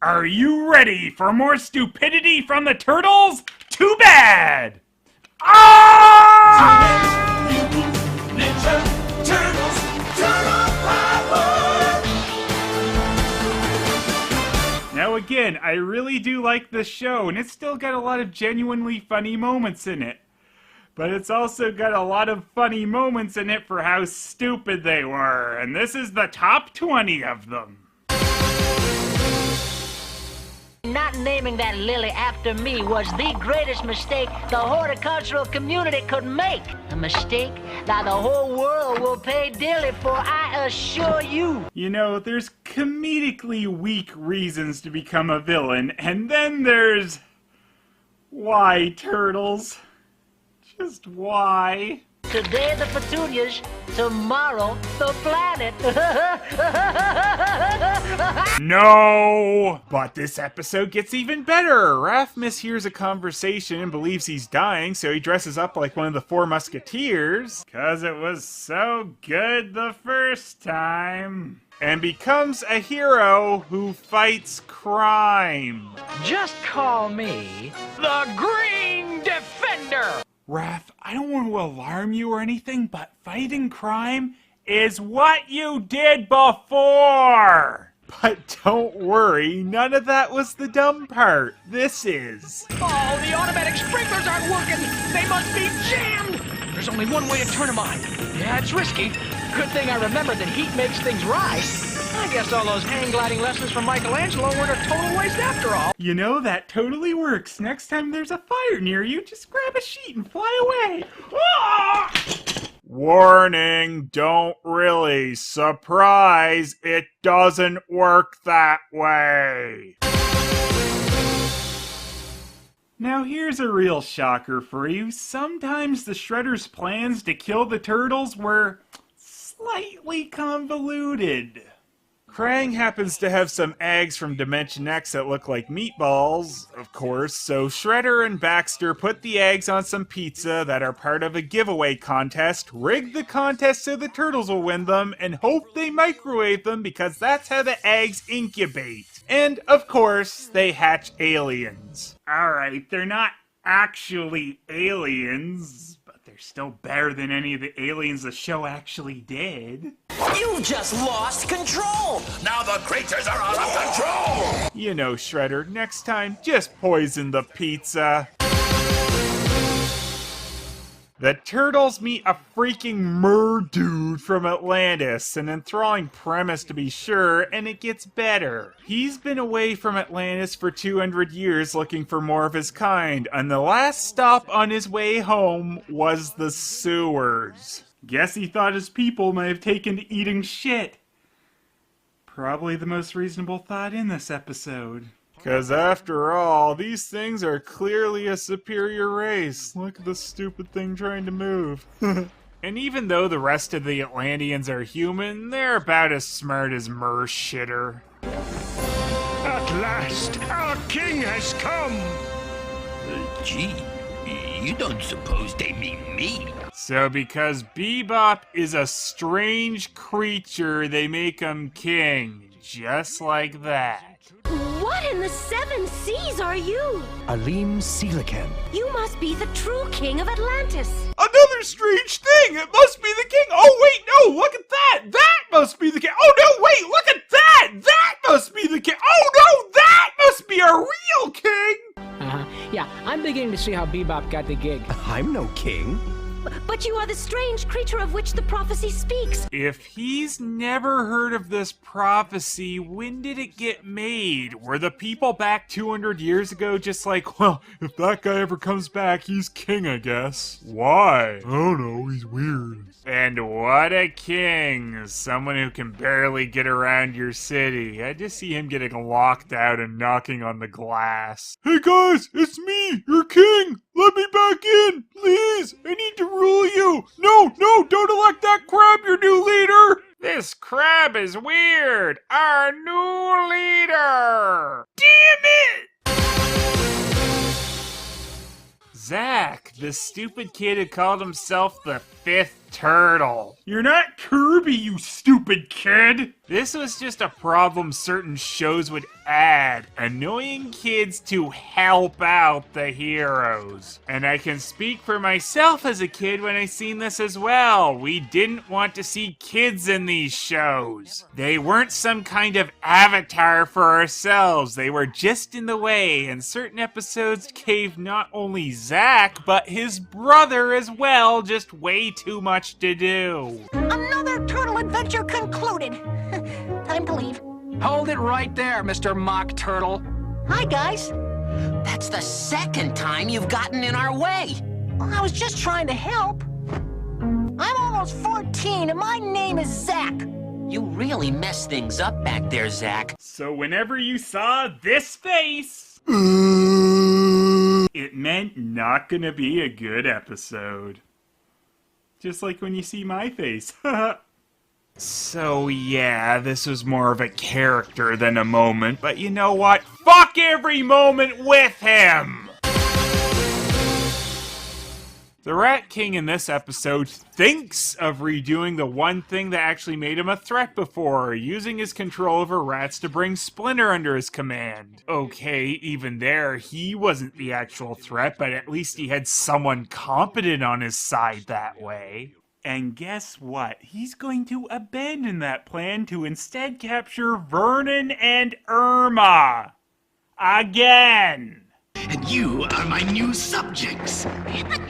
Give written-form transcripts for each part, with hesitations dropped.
Are you ready for more stupidity from the turtles? Too bad! Ah! Ninja Turtles, Turtle Power! Now again, I really do like this show, and it's still got a lot of genuinely funny moments in it. But it's also got a lot of funny moments in it for how stupid they were, and this is the top 20 of them. Not naming that lily after me was the greatest mistake the horticultural community could make. A mistake that the whole world will pay dearly for, I assure you. You know, there's comedically weak reasons to become a villain, and then there's... why, turtles? Just why? Today the petunias, tomorrow the planet. No! But this episode gets even better! Raph mishears a conversation and believes he's dying, so he dresses up like one of the Four Musketeers. 'Cause it was so good the first time. And becomes a hero who fights crime. Just call me the Green Defender! Raph, I don't want to alarm you or anything, but fighting crime is what you did before! But don't worry, none of that was the dumb part. This is. Oh, the automatic sprinklers aren't working! They must be jammed! There's only one way to turn them on. Yeah, it's risky. Good thing I remembered that heat makes things rise. I guess all those hang gliding lessons from Michelangelo weren't a total waste after all. You know, that totally works. Next time there's a fire near you, just grab a sheet and fly away. Ah! Warning, don't really. Surprise, it doesn't work that way. Now here's a real shocker for you. Sometimes the Shredder's plans to kill the turtles were slightly convoluted. Krang happens to have some eggs from Dimension X that look like meatballs, of course, so Shredder and Baxter put the eggs on some pizza that are part of a giveaway contest, rig the contest so the turtles will win them, and hope they microwave them because that's how the eggs incubate. And, of course, they hatch aliens. Alright, they're not actually aliens, but they're still better than any of the aliens the show actually did. You've just lost control! Now the creatures are out of control! You know, Shredder, next time, just poison the pizza. The turtles meet a freaking mer-dude from Atlantis, an enthralling premise to be sure, and it gets better. He's been away from Atlantis for 200 years looking for more of his kind, and the last stop on his way home was the sewers. Guess he thought his people might have taken to eating shit. Probably the most reasonable thought in this episode. 'Cause after all, these things are clearly a superior race. Look at the stupid thing trying to move. And even though the rest of the Atlanteans are human, they're about as smart as mer shitter. At last, our king has come! Gee, you don't suppose they mean me? So because Bebop is a strange creature, they make him king. Just like that. What in the seven seas are you? Alim Selican. You must be the true king of Atlantis. Another strange thing! It must be the king! Oh wait, no! Look at that! That must be the king! Oh no, wait! Look at that! That must be the king! Oh no! That must be a real king! Yeah, I'm beginning to see how Bebop got the gig. I'm no king. But you are the strange creature of which the prophecy speaks. If he's never heard of this prophecy, when did it get made? Were the people back 200 years ago just like, well, if that guy ever comes back, he's king, I guess. Why? I don't know, he's weird. And what a king! Someone who can barely get around your city. I just see him getting locked out and knocking on the glass. Hey guys, it's me, your king! Let me back in, please! I need to rule you! No, don't elect that crab your new leader! This crab is weird! Our new leader! Damn it! Zach, the stupid kid who called himself the 5th turtle. You're not Kirby, you stupid kid! This was just a problem certain shows would add, annoying kids to help out the heroes. And I can speak for myself as a kid when I seen this as well. We didn't want to see kids in these shows. They weren't some kind of avatar for ourselves. They were just in the way, and certain episodes gave not only Zack, but his brother as well just way too much to do. Another turtle adventure concluded. Time to leave. Hold it right there, Mr. Mock Turtle. Hi, guys. That's the second time you've gotten in our way. Well, I was just trying to help. I'm almost 14 and my name is Zack. You really messed things up back there, Zack. So whenever you saw this face, it meant not gonna be a good episode. Just like when you see my face. So yeah, this was more of a character than a moment, but you know what? Fuck every moment with him! The Rat King in this episode thinks of redoing the one thing that actually made him a threat before, using his control over rats to bring Splinter under his command. Okay, even there, he wasn't the actual threat, but at least he had someone competent on his side that way. And guess what? He's going to abandon that plan to instead capture Vernon and Irma. Again! And you are my new subjects. But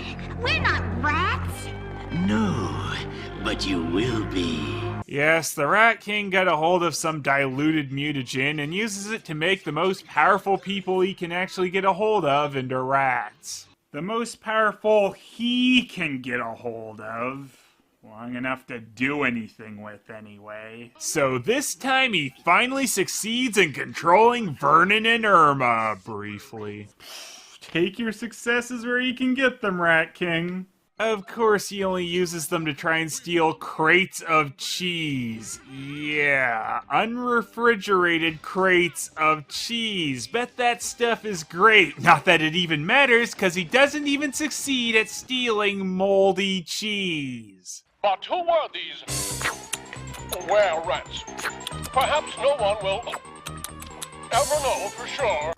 we're not rats. No, but you will be. Yes, the Rat King got a hold of some diluted mutagen and uses it to make the most powerful people he can actually get a hold of into rats. The most powerful he can get a hold of. Long enough to do anything with, anyway. So this time he finally succeeds in controlling Vernon and Irma, briefly. Take your successes where you can get them, Rat King. Of course, he only uses them to try and steal crates of cheese. Yeah, unrefrigerated crates of cheese. Bet that stuff is great. Not that it even matters, because he doesn't even succeed at stealing moldy cheese. But who were these were-rats? Perhaps no one will ever know for sure.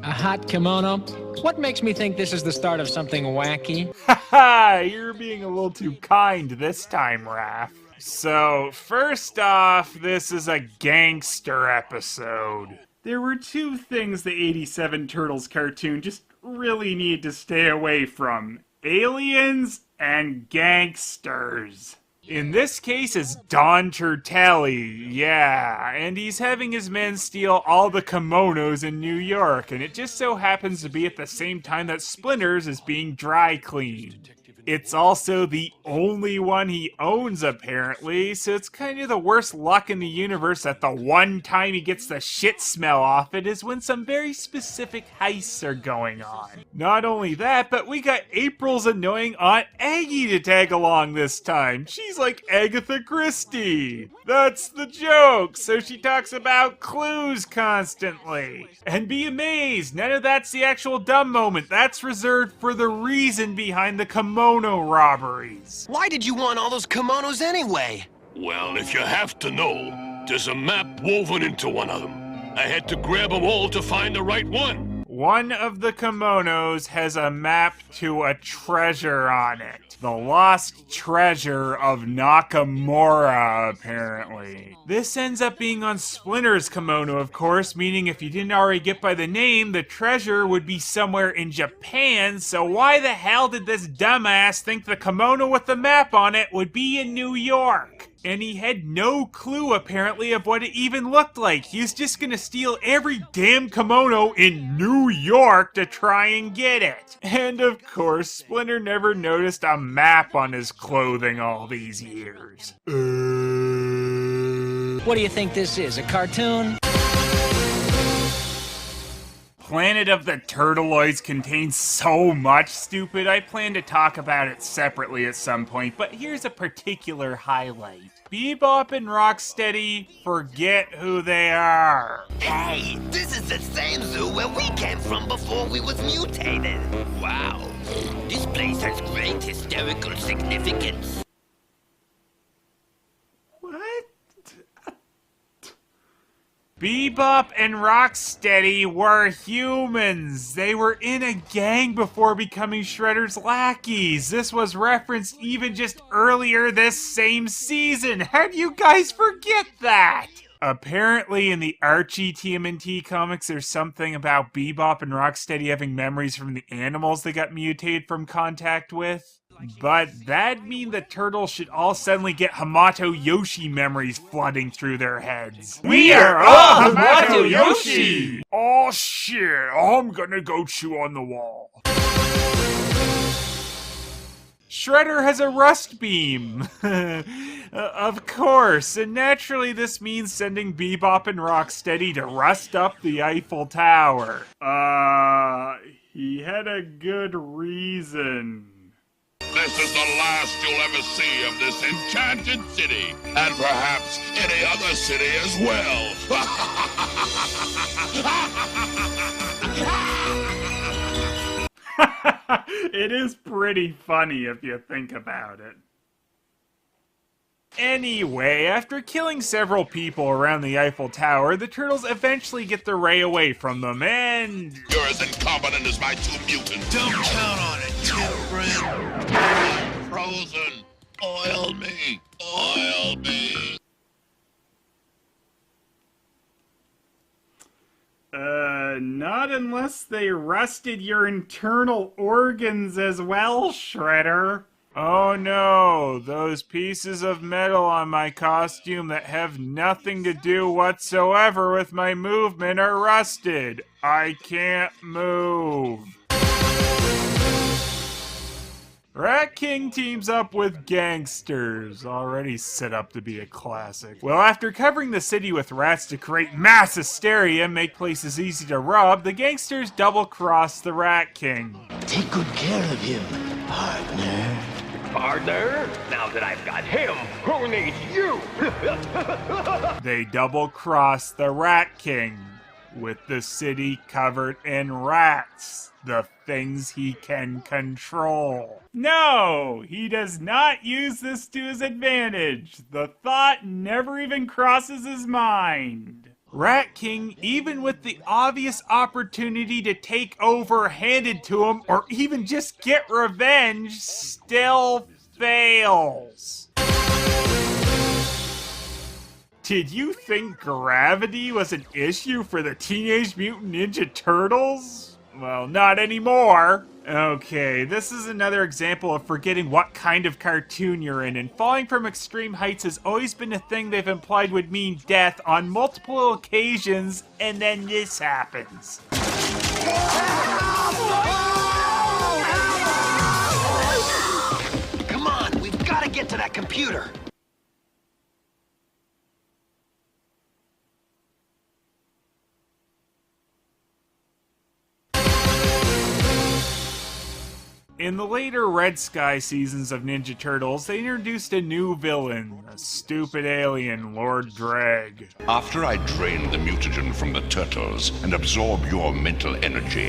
A hot kimono? What makes me think this is the start of something wacky? Haha, you're being a little too kind this time, Raph. So, first off, this is a gangster episode. There were two things the 87 Turtles cartoon just really need to stay away from. Aliens and gangsters. In this case, it's Don Turtelli, yeah, and he's having his men steal all the kimonos in New York, and it just so happens to be at the same time that Splinter's is being dry cleaned. It's also the only one he owns, apparently, so it's kind of the worst luck in the universe that the one time he gets the shit smell off it is when some very specific heists are going on. Not only that, but we got April's annoying Aunt Aggie to tag along this time. She's like Agatha Christie. That's the joke, so she talks about clues constantly. And be amazed, none of that's the actual dumb moment. That's reserved for the reason behind the kimono robberies. Why did you want all those kimonos anyway? Well, if you have to know, there's a map woven into one of them. I had to grab them all to find the right one. One of the kimonos has a map to a treasure on it. The lost treasure of Nakamura, apparently. This ends up being on Splinter's kimono, of course, meaning if you didn't already get by the name, the treasure would be somewhere in Japan, so why the hell did this dumbass think the kimono with the map on it would be in New York? And he had no clue, apparently, of what it even looked like. He was just gonna steal every damn kimono in New York to try and get it. And of course, Splinter never noticed a map on his clothing all these years. What do you think this is, a cartoon? Planet of the Turtleoids contains so much stupid, I plan to talk about it separately at some point, but here's a particular highlight. Bebop and Rocksteady forget who they are. Hey, this is the same zoo where we came from before we was mutated. Wow, this place has great historical significance. What? Bebop and Rocksteady were humans. They were in a gang before becoming Shredder's lackeys. This was referenced even just earlier this same season. How do you guys forget that? Apparently in the Archie TMNT comics, there's something about Bebop and Rocksteady having memories from the animals they got mutated from contact with. But that'd mean the turtles should all suddenly get Hamato Yoshi memories flooding through their heads. We are all Hamato Yoshi! Oh shit, I'm gonna go chew on the wall. Shredder has a rust beam. Of course, and naturally this means sending Bebop and Rocksteady to rust up the Eiffel Tower. He had a good reason. This is the last you'll ever see of this enchanted city, and perhaps any other city as well. It is pretty funny if you think about it. Anyway, after killing several people around the Eiffel Tower, the turtles eventually get their ray away from them, and... You're as incompetent as my two mutants. Don't count on it, children. I'm frozen. Oil me. Oil me. Not unless they rusted your internal organs as well, Shredder. Oh no, those pieces of metal on my costume that have nothing to do whatsoever with my movement are rusted. I can't move. Rat King teams up with gangsters, already set up to be a classic. Well, after covering the city with rats to create mass hysteria and make places easy to rob, the gangsters double-cross the Rat King. Take good care of him, partner. Partner, now that I've got him, who needs you? They double-cross the Rat King, with the city covered in rats. The things he can control. No, he does not use this to his advantage. The thought never even crosses his mind. Rat King, even with the obvious opportunity to take over handed to him, or even just get revenge, still fails. Did you think gravity was an issue for the Teenage Mutant Ninja Turtles? Well, not anymore. Okay, this is another example of forgetting what kind of cartoon you're in, and falling from extreme heights has always been a thing they've implied would mean death on multiple occasions, and then this happens. Come on, we've got to get to that computer. In the later Red Sky seasons of Ninja Turtles, they introduced a new villain, a stupid alien, Lord Drag. After I drain the mutagen from the turtles and absorb your mental energy,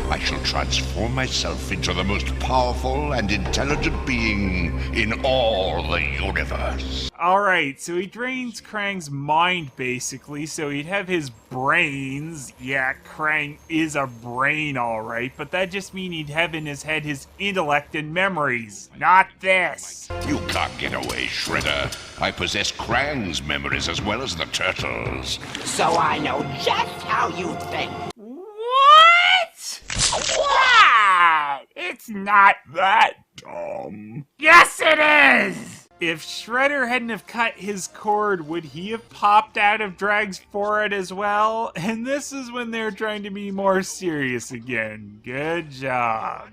I shall transform myself into the most powerful and intelligent being in all the universe. Alright, so he drains Krang's mind, basically, so he'd have his brains. Yeah, Krang is a brain, alright, but that just means he'd have in his head his intellect and memories. Not this. You can't get away, Shredder. I possess Krang's memories as well as the turtles. So I know just how you think. What? What? It's not that dumb. Yes, it is! If Shredder hadn't have cut his cord, would he have popped out of Drag's forehead as well? And this is when they're trying to be more serious again. Good job.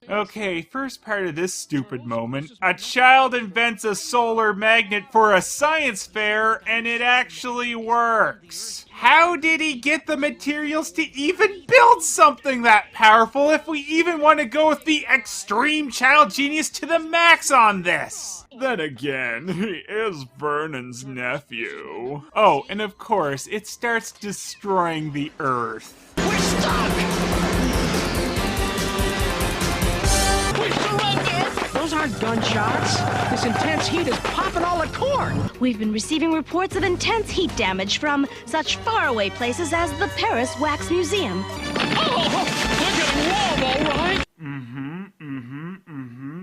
Okay, first part of this stupid moment. A child invents a solar magnet for a science fair, and it actually works. How did he get the materials to even build something that powerful if we even want to go with the extreme child genius to the max on this? Then again, he is Vernon's nephew. Oh, and of course, it starts destroying the Earth. We're stuck! Those aren't gunshots. This intense heat is popping all the corn. We've been receiving reports of intense heat damage from such faraway places as the Paris Wax Museum. Oh, they're getting warm, all right.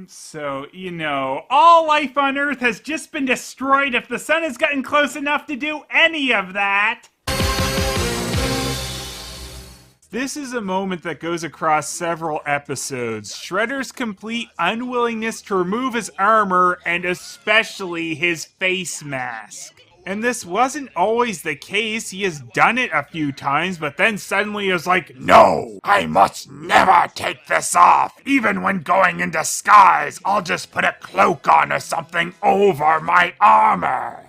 So, you know, all life on Earth has just been destroyed if the sun has gotten close enough to do any of that. This is a moment that goes across several episodes. Shredder's complete unwillingness to remove his armor, and especially his face mask. And this wasn't always the case. He has done it a few times, but then suddenly is like, no, I must never take this off. Even when going in disguise, I'll just put a cloak on or something over my armor.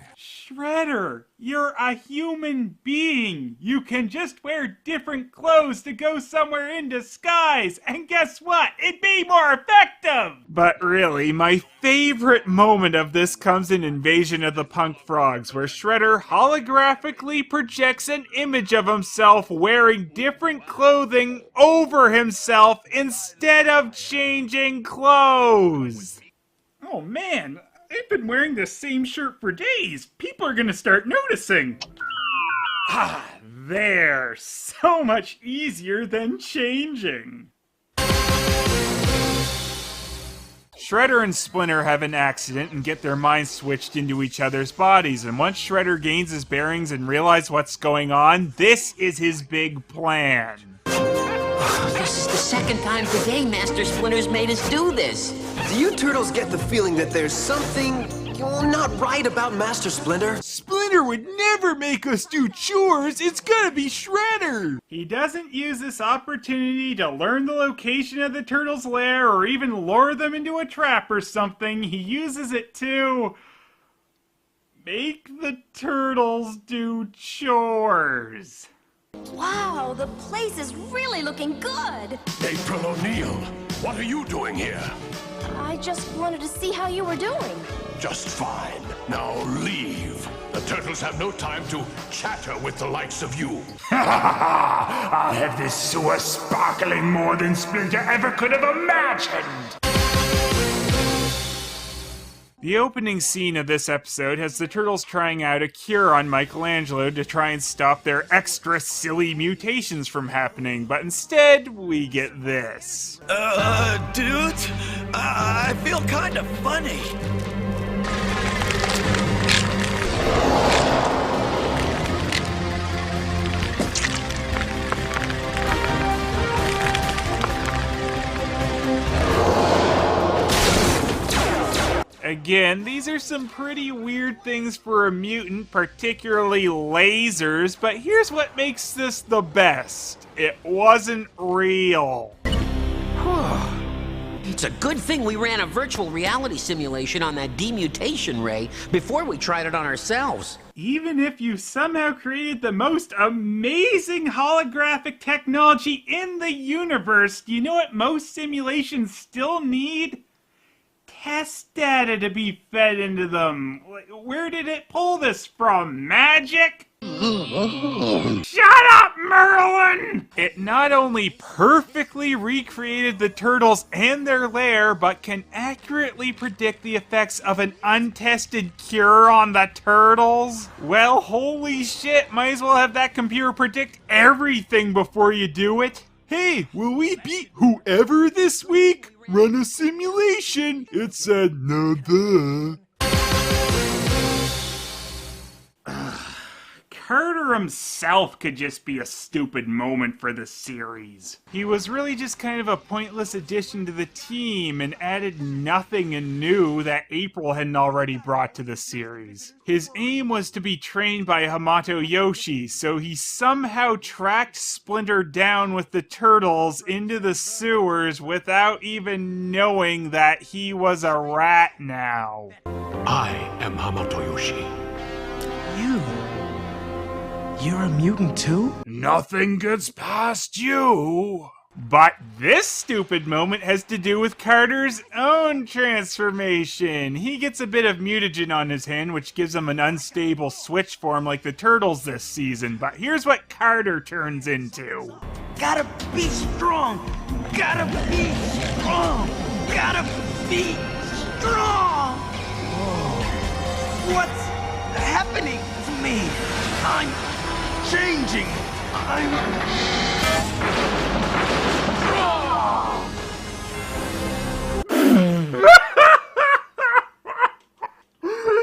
Shredder, you're a human being. You can just wear different clothes to go somewhere in disguise. And guess what? It'd be more effective. But really, my favorite moment of this comes in Invasion of the Punk Frogs, where Shredder holographically projects an image of himself wearing different clothing over himself instead of changing clothes. Oh man, I've been wearing this same shirt for days. People are gonna start noticing. Ah, there. So much easier than changing. Shredder and Splinter have an accident and get their minds switched into each other's bodies, and once Shredder gains his bearings and realizes what's going on, this is his big plan. This is the second time today Master Splinter's made us do this. Do you turtles get the feeling that there's something not right about Master Splinter? Splinter would never make us do chores. It's gonna be Shredder. He doesn't use this opportunity to learn the location of the turtles' lair or even lure them into a trap or something. He uses it to make the turtles do chores. Wow, the place is really looking good. April O'Neil, what are you doing here? I just wanted to see how you were doing. Just fine. Now leave. The turtles have no time to chatter with the likes of you. I'll have this sewer sparkling more than Splinter ever could have imagined. The opening scene of this episode has the turtles trying out a cure on Michelangelo to try and stop their extra silly mutations from happening, but instead, we get this. Dudes, I feel kind of funny. Again, these are some pretty weird things for a mutant, particularly lasers, but here's what makes this the best. It wasn't real. It's a good thing we ran a virtual reality simulation on that demutation ray before we tried it on ourselves. Even if you somehow created the most amazing holographic technology in the universe, do you know what most simulations still need? Test data to be fed into them. Where did it pull this from? Magic? Shut up, Merlin! It not only perfectly recreated the turtles and their lair, but can accurately predict the effects of an untested cure on the turtles. Well, holy shit, might as well have that computer predict everything before you do it. Hey, will we beat whoever this week? Run a simulation. It's another. Carter himself could just be a stupid moment for the series. He was really just kind of a pointless addition to the team and added nothing new that April hadn't already brought to the series. His aim was to be trained by Hamato Yoshi, so he somehow tracked Splinter down with the turtles into the sewers without even knowing that he was a rat now. I am Hamato Yoshi. You're a mutant too? Nothing gets past you. But this stupid moment has to do with Carter's own transformation. He gets a bit of mutagen on his hand, which gives him an unstable switch form like the turtles this season. But here's what Carter turns into. Gotta be strong! Gotta be strong! Gotta be strong! Whoa. What's happening to me? I'm changing!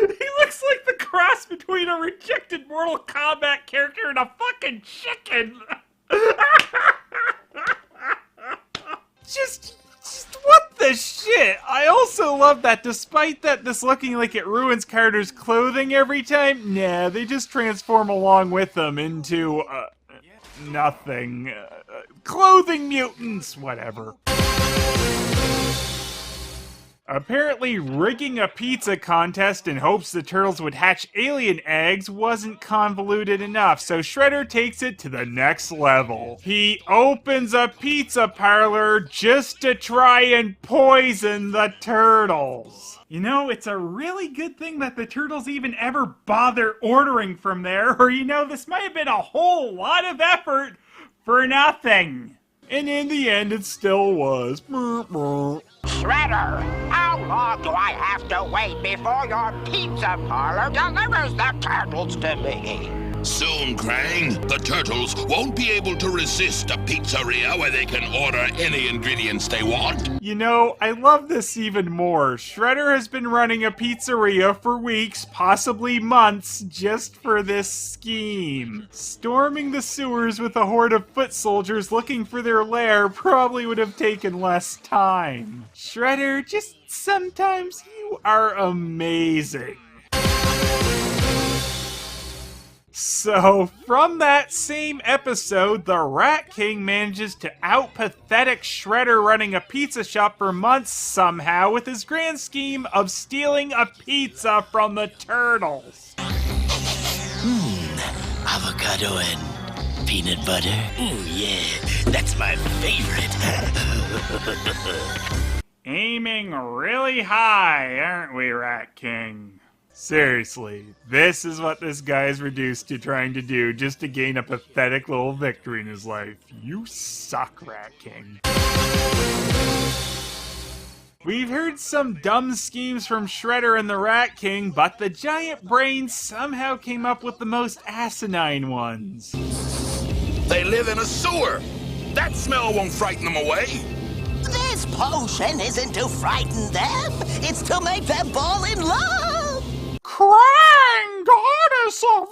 He looks like the cross between a rejected Mortal Kombat character and a fucking chicken! Just what the shit? I also love that despite that this looking like it ruins Carter's clothing every time, nah, they just transform along with them into, nothing. Clothing mutants, whatever. Apparently, rigging a pizza contest in hopes the turtles would hatch alien eggs wasn't convoluted enough, so Shredder takes it to the next level. He opens a pizza parlor just to try and poison the turtles. You know, it's a really good thing that the turtles even ever bother ordering from there, or this might have been a whole lot of effort for nothing. And in the end, it still was. Shredder, how long do I have to wait before your pizza parlor delivers the turtles to me? Soon, Krang. The turtles won't be able to resist a pizzeria where they can order any ingredients they want. I love this even more. Shredder has been running a pizzeria for weeks, possibly months, just for this scheme. Storming the sewers with a horde of foot soldiers looking for their lair probably would have taken less time. Shredder, just sometimes you are amazing. So, from that same episode, the Rat King manages to out-pathetic Shredder running a pizza shop for months somehow with his grand scheme of stealing a pizza from the turtles. Avocado and peanut butter. Ooh, yeah, that's my favorite. Aiming really high, aren't we, Rat King? Seriously, this is what this guy is reduced to trying to do just to gain a pathetic little victory in his life. You suck, Rat King. We've heard some dumb schemes from Shredder and the Rat King, but the giant brain somehow came up with the most asinine ones. They live in a sewer. That smell won't frighten them away. This potion isn't to frighten them, it's to make them fall in love! Krang, goddess of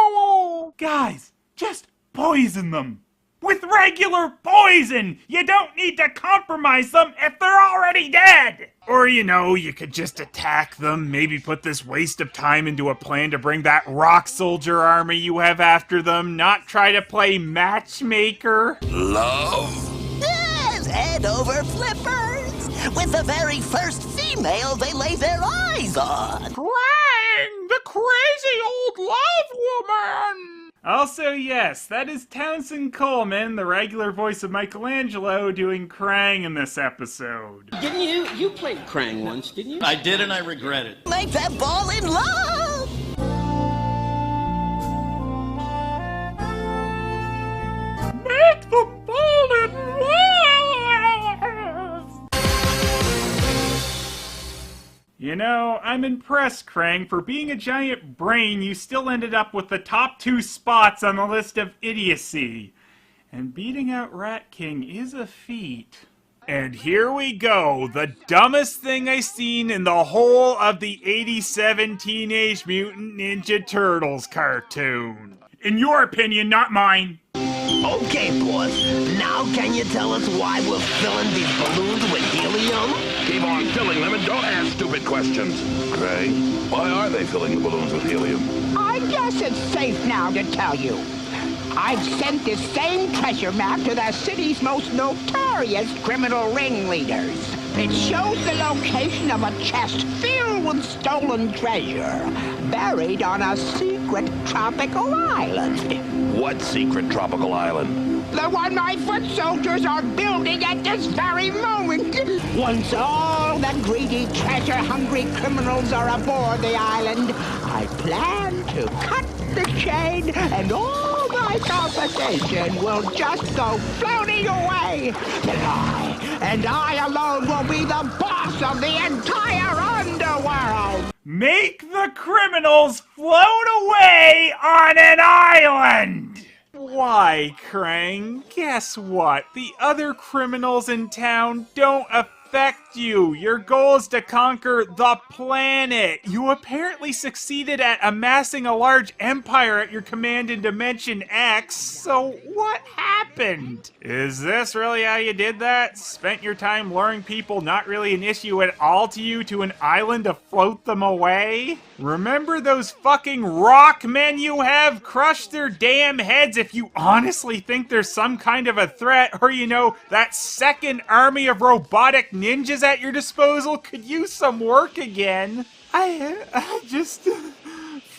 love! Guys, just poison them. With regular poison! You don't need to compromise them if they're already dead! Or, you could just attack them, maybe put this waste of time into a plan to bring that rock soldier army you have after them, not try to play matchmaker. Love? Yes, head over flippers! With the very first female they lay their eyes on! Krang, the crazy old love woman! Also, yes, that is Townsend Coleman, the regular voice of Michelangelo, doing Krang in this episode. Didn't you? You played Krang once, didn't you? I did, and I regret it. Make them fall in love! Make them fall in love! I'm impressed, Krang. For being a giant brain, you still ended up with the top 2 spots on the list of idiocy. And beating out Rat King is a feat. And here we go, the dumbest thing I seen in the whole of the 87 Teenage Mutant Ninja Turtles cartoon. In your opinion, not mine. Okay, boss. Now can you tell us why we're filling these balloons with helium? Keep on filling them and don't ask stupid questions. Gray, why are they filling the balloons with helium? I guess it's safe now to tell you. I've sent this same treasure map to the city's most notorious criminal ringleaders. It shows the location of a chest filled with stolen treasure, buried on a secret tropical island. What secret tropical island? The one my foot soldiers are building at this very moment. Once all the greedy, treasure-hungry criminals are aboard the island, I plan to cut the chain and all my competition will just go floating away. And I alone will be the boss of the entire underworld. Make the criminals float away on an island! Why, Krang? Guess what? The other criminals in town don't affect you. Your goal is to conquer the planet. You apparently succeeded at amassing a large empire at your command in Dimension X, so what happened? Is this really how you did that? Spent your time luring people not really an issue at all to you to an island to float them away? Remember those fucking rock men you have? Crush their damn heads if you honestly think there's some kind of a threat, or you know, that second army of robotic ninjas at your disposal could use some work again. I just...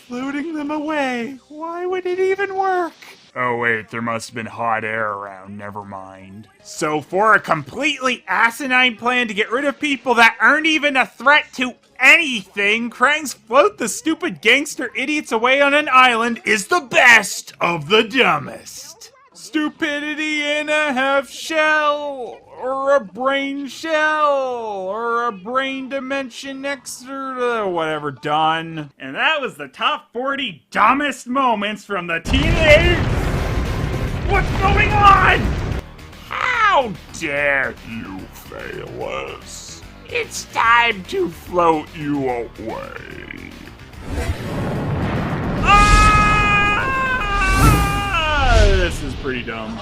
floating them away. Why would it even work? Oh wait, there must have been hot air around, never mind. So for a completely asinine plan to get rid of people that aren't even a threat to anything, Krang's float the stupid gangster idiots away on an island is the best of the dumbest. Stupidity in a half shell, or a brain shell, or a brain dimension extra, whatever, done. And that was the top 40 dumbest moments from the teenage... What's going on? How dare you, Phelous? It's time to float you away. This is pretty dumb.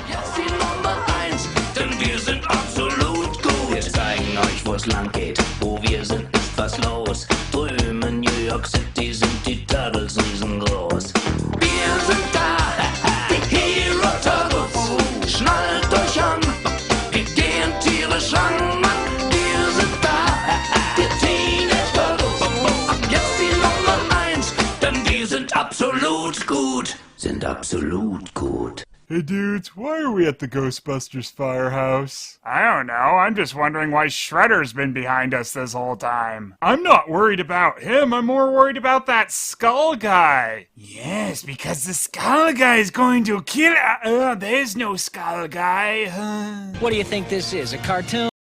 Denn wir sind absolut gut. Wir zeigen euch, wo's lang geht. Wo wir sind, ist was los. Drüben in New York City sind die Turtles riesengroß. Wir sind da, die Hero Turtles. Schnallt euch an, wir gehen tierisch ran. Wir sind da, die Teenage Turtles. Ab jetzt die Nummer 1, denn wir sind absolut gut. Sind absolut gut. Hey dudes, why are we at the Ghostbusters firehouse? I don't know, I'm just wondering why Shredder's been behind us this whole time. I'm not worried about him, I'm more worried about that skull guy. Yes, because the skull guy is going to kill... there's no skull guy. What do you think this is, a cartoon?